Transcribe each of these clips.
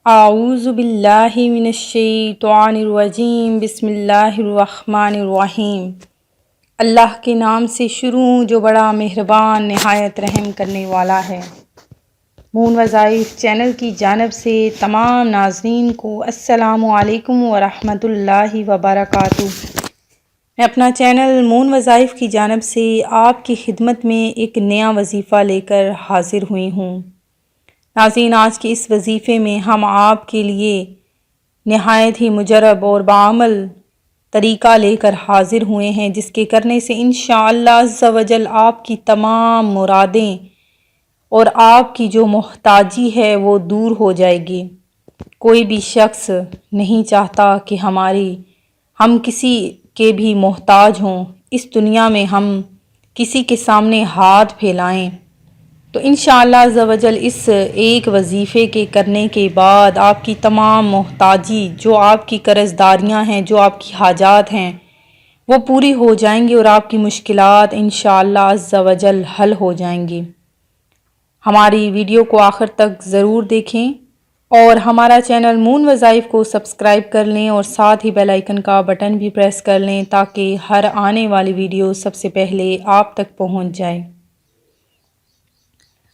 اعوذ باللہ من الشیطان الرجیم بسم اللہ الرحمن الرحیم۔ اللہ کے نام سے شروع جو بڑا مہربان نہایت رحم کرنے والا ہے۔ مون وظائف چینل کی جانب سے تمام ناظرین کو السلام علیکم ورحمۃ اللہ وبرکاتہ۔ میں اپنا چینل مون وظائف کی جانب سے آپ کی خدمت میں ایک نیا وظیفہ لے کر حاضر ہوئی ہوں۔ ناظرین، آج کے اس وظیفے میں ہم آپ کے لیے نہایت ہی مجرب اور بعمل طریقہ لے کر حاضر ہوئے ہیں، جس کے کرنے سے انشاءاللہ عز و جل آپ کی تمام مرادیں اور آپ کی جو محتاجی ہے وہ دور ہو جائے گی۔ کوئی بھی شخص نہیں چاہتا کہ ہم کسی کے بھی محتاج ہوں، اس دنیا میں ہم کسی کے سامنے ہاتھ پھیلائیں۔ تو انشاءاللہ عز و جل اس ایک وظیفے کے کرنے کے بعد آپ کی تمام محتاجی، جو آپ کی قرض داریاں ہیں، جو آپ کی حاجات ہیں، وہ پوری ہو جائیں گی اور آپ کی مشکلات انشاءاللہ عز و جل حل ہو جائیں گی۔ ہماری ویڈیو کو آخر تک ضرور دیکھیں اور ہمارا چینل مون وظائف کو سبسکرائب کر لیں اور ساتھ ہی بیل آئیکن کا بٹن بھی پریس کر لیں تاکہ ہر آنے والی ویڈیو سب سے پہلے آپ تک پہنچ جائے۔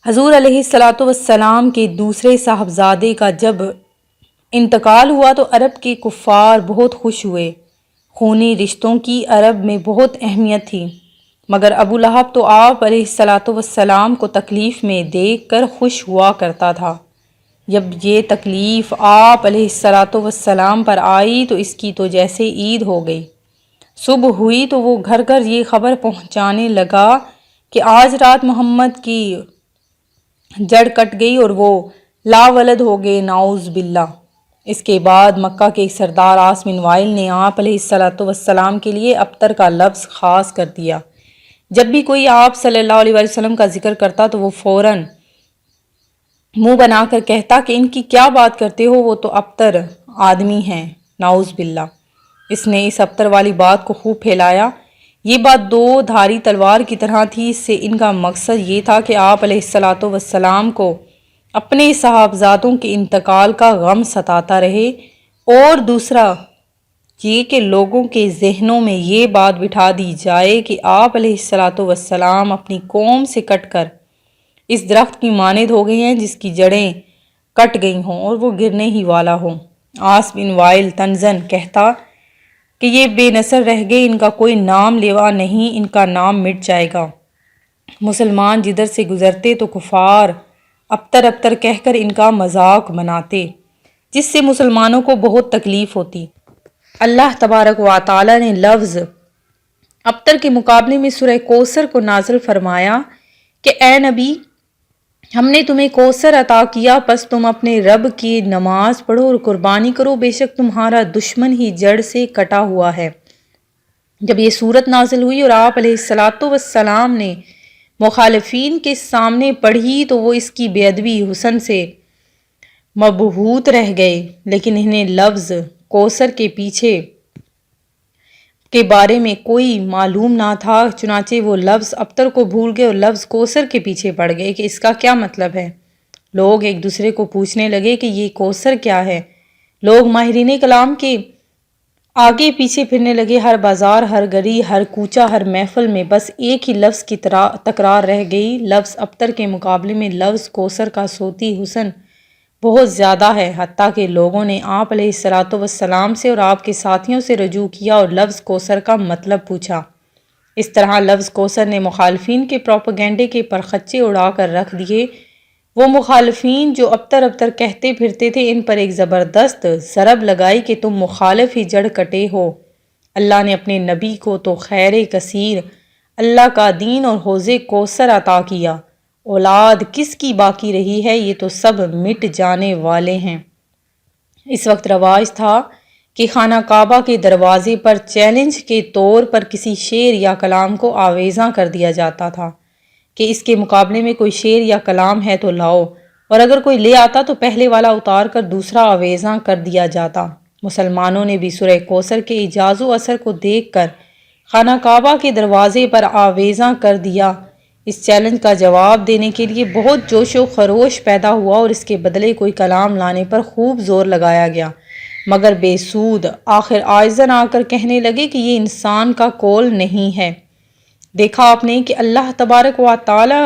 حضور علیہ السلام کے دوسرے صاحبزادے کا جب انتقال ہوا تو عرب کے کفار بہت خوش ہوئے۔ خونی رشتوں کی عرب میں بہت اہمیت تھی، مگر ابو لہب تو آپ علیہ السلام کو تکلیف میں دیکھ کر خوش ہوا کرتا تھا۔ جب یہ تکلیف آپ علیہ السلام پر آئی تو اس کی تو جیسے عید ہو گئی۔ صبح ہوئی تو وہ گھر گھر یہ خبر پہنچانے لگا کہ آج رات محمد کی جڑ کٹ گئی اور وہ لا ولد ہو گئے، نعوذ باللہ۔ اس کے بعد مکہ کے سردار عاص بن وائل نے آپ علیہ السلام کے لیے ابتر کا لفظ خاص کر دیا۔ جب بھی کوئی آپ صلی اللہ علیہ وسلم کا ذکر کرتا تو وہ فوراً منہ بنا کر کہتا کہ ان کی کیا بات کرتے ہو، وہ تو ابتر آدمی ہیں، نعوذ باللہ۔ اس نے اس ابتر والی بات کو خوب پھیلایا۔ یہ بات دو دھاری تلوار کی طرح تھی۔ اس سے ان کا مقصد یہ تھا کہ آپ علیہ السلام کو اپنے صاحبزادوں کے انتقال کا غم ستاتا رہے، اور دوسرا یہ کہ لوگوں کے ذہنوں میں یہ بات بٹھا دی جائے کہ آپ علیہ السلام اپنی قوم سے کٹ کر اس درخت کی مانند ہو گئی ہیں جس کی جڑیں کٹ گئی ہوں اور وہ گرنے ہی والا ہو۔ عاص بن وائل طنزاً کہتا کہ یہ بے نصر رہ گئے، ان کا کوئی نام لیوا نہیں، ان کا نام مٹ جائے گا۔ مسلمان جدھر سے گزرتے تو کفار ابتر ابتر کہہ کر ان کا مذاق بناتے، جس سے مسلمانوں کو بہت تکلیف ہوتی۔ اللہ تبارک و تعالی نے لفظ ابتر کے مقابلے میں سورہ کوثر کو نازل فرمایا کہ اے نبی، ہم نے تمہیں کوثر عطا کیا، پس تم اپنے رب کی نماز پڑھو اور قربانی کرو، بے شک تمہارا دشمن ہی جڑ سے کٹا ہوا ہے۔ جب یہ صورت نازل ہوئی اور آپ علیہ السلام نے مخالفین کے سامنے پڑھی تو وہ اس کی بے ادبی حسن سے مبہوت رہ گئے، لیکن انہیں لفظ کوثر کے پیچھے کے بارے میں کوئی معلوم نہ تھا، چنانچہ وہ لفظ ابتر کو بھول گئے اور لفظ کوثر کے پیچھے پڑ گئے کہ اس کا کیا مطلب ہے۔ لوگ ایک دوسرے کو پوچھنے لگے کہ یہ کوثر کیا ہے۔ لوگ ماہرین کلام کے آگے پیچھے پھرنے لگے، ہر بازار، ہر گلی، ہر کوچہ، ہر محفل میں بس ایک ہی لفظ کی تکرار رہ گئی۔ لفظ ابتر کے مقابلے میں لفظ کوثر کا صوتی حسن بہت زیادہ ہے، حتیٰ کہ لوگوں نے آپ علیہ السلام سے اور آپ کے ساتھیوں سے رجوع کیا اور لفظ کوثر کا مطلب پوچھا۔ اس طرح لفظ کوثر نے مخالفین کے پروپیگنڈے کے پرخچے اڑا کر رکھ دیے۔ وہ مخالفین جو ابتر ابتر کہتے پھرتے تھے، ان پر ایک زبردست ضرب لگائی کہ تم مخالف ہی جڑ کٹے ہو۔ اللہ نے اپنے نبی کو تو خیر کثیر، اللہ کا دین اور حوض کوثر عطا کیا، اولاد کس کی باقی رہی ہے، یہ تو سب مٹ جانے والے ہیں۔ اس وقت رواج تھا کہ خانہ کعبہ کے دروازے پر چیلنج کے طور پر کسی شعر یا کلام کو آویزاں کر دیا جاتا تھا کہ اس کے مقابلے میں کوئی شعر یا کلام ہے تو لاؤ، اور اگر کوئی لے آتا تو پہلے والا اتار کر دوسرا آویزاں کر دیا جاتا۔ مسلمانوں نے بھی سورہ کوثر کے اعجاز و اثر کو دیکھ کر خانہ کعبہ کے دروازے پر آویزاں کر دیا۔ اس چیلنج کا جواب دینے کے لیے بہت جوش و خروش پیدا ہوا اور اس کے بدلے کوئی کلام لانے پر خوب زور لگایا گیا، مگر بے سود۔ آخر عاجزاً آ کر کہنے لگے کہ یہ انسان کا قول نہیں ہے۔ دیکھا آپ نے کہ اللہ تبارک و تعالی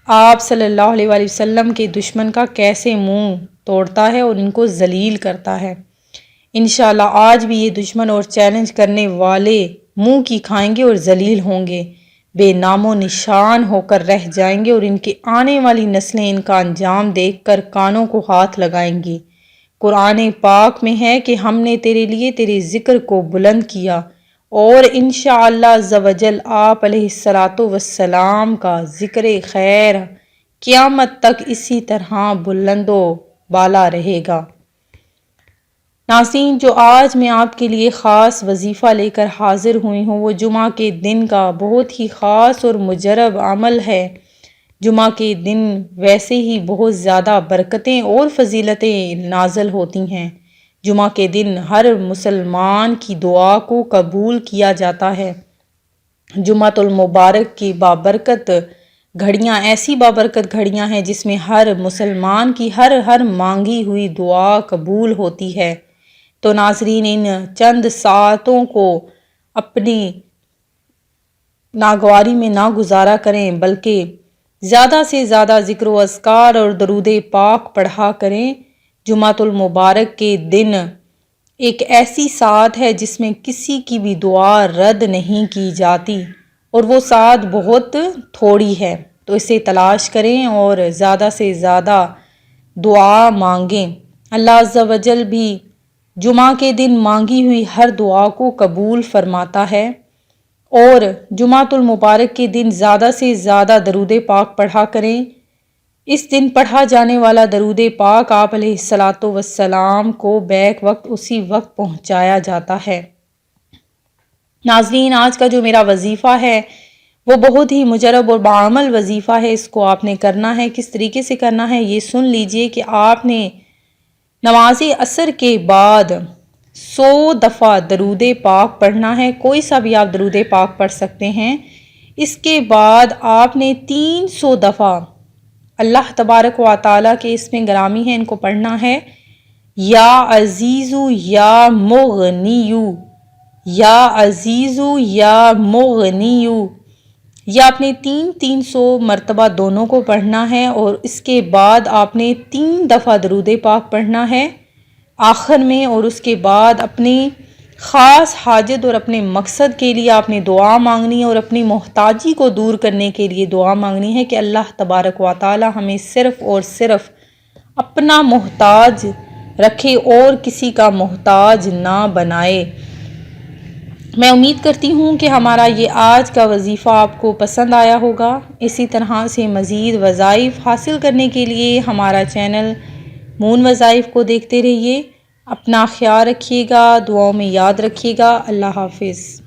آپ صلی اللہ علیہ وآلہ وسلم کے دشمن کا کیسے منہ توڑتا ہے اور ان کو ذلیل کرتا ہے۔ انشاءاللہ آج بھی یہ دشمن اور چیلنج کرنے والے منہ کی کھائیں گے اور ذلیل ہوں گے، بے نام و نشان ہو کر رہ جائیں گے، اور ان کی آنے والی نسلیں ان کا انجام دیکھ کر کانوں کو ہاتھ لگائیں گی۔ قرآن پاک میں ہے کہ ہم نے تیرے لیے تیرے ذکر کو بلند کیا، اور انشاءاللہ عز و جل آپ علیہ السلام کا ذکر خیر قیامت تک اسی طرح بلند و بالا رہے گا۔ ناظرین، جو آج میں آپ کے لیے خاص وظیفہ لے کر حاضر ہوئی ہوں وہ جمعہ کے دن کا بہت ہی خاص اور مجرب عمل ہے۔ جمعہ کے دن ویسے ہی بہت زیادہ برکتیں اور فضیلتیں نازل ہوتی ہیں۔ جمعہ کے دن ہر مسلمان کی دعا کو قبول کیا جاتا ہے۔ جمعۃ المبارک کی بابرکت گھڑیاں ایسی بابرکت گھڑیاں ہیں جس میں ہر مسلمان کی ہر مانگی ہوئی دعا قبول ہوتی ہے۔ تو ناظرین، ان چند ساعتوں کو اپنی ناگواری میں نہ گزارا کریں، بلکہ زیادہ سے زیادہ ذکر و اذکار اور درود پاک پڑھا کریں۔ جمعۃ المبارک کے دن ایک ایسی ساعت ہے جس میں کسی کی بھی دعا رد نہیں کی جاتی، اور وہ ساعت بہت تھوڑی ہے، تو اسے تلاش کریں اور زیادہ سے زیادہ دعا مانگیں۔ اللہ عز و جل بھی جمعہ کے دن مانگی ہوئی ہر دعا کو قبول فرماتا ہے، اور جمعۃ المبارک کے دن زیادہ سے زیادہ درود پاک پڑھا کریں۔ اس دن پڑھا جانے والا درود پاک آپ علیہ السلام کو بیک وقت اسی وقت پہنچایا جاتا ہے۔ ناظرین، آج کا جو میرا وظیفہ ہے وہ بہت ہی مجرب اور بعمل وظیفہ ہے۔ اس کو آپ نے کرنا ہے، کس طریقے سے کرنا ہے یہ سن لیجئے کہ آپ نے نماز عصر کے بعد 100 دفعہ درود پاک پڑھنا ہے، کوئی سا بھی آپ درود پاک پڑھ سکتے ہیں۔ اس کے بعد آپ نے 300 دفعہ اللہ تبارک و تعالیٰ کے اسم گرامی ہیں، ان کو پڑھنا ہے۔ یا عزیزو یا مغنیو، یا عزیزو یا مغنیو، یہ آپ نے 300 مرتبہ دونوں کو پڑھنا ہے، اور اس کے بعد آپ نے 3 دفعہ درود پاک پڑھنا ہے آخر میں، اور اس کے بعد اپنی خاص حاجت اور اپنے مقصد کے لیے آپ نے دعا مانگنی ہے، اور اپنی محتاجی کو دور کرنے کے لیے دعا مانگنی ہے کہ اللہ تبارک و تعالی ہمیں صرف اور صرف اپنا محتاج رکھے اور کسی کا محتاج نہ بنائے۔ میں امید کرتی ہوں کہ ہمارا یہ آج کا وظیفہ آپ کو پسند آیا ہوگا۔ اسی طرح سے مزید وظائف حاصل کرنے کے لیے ہمارا چینل مون وظائف کو دیکھتے رہیے۔ اپنا خیال رکھیے گا، دعاؤں میں یاد رکھیے گا۔ اللہ حافظ۔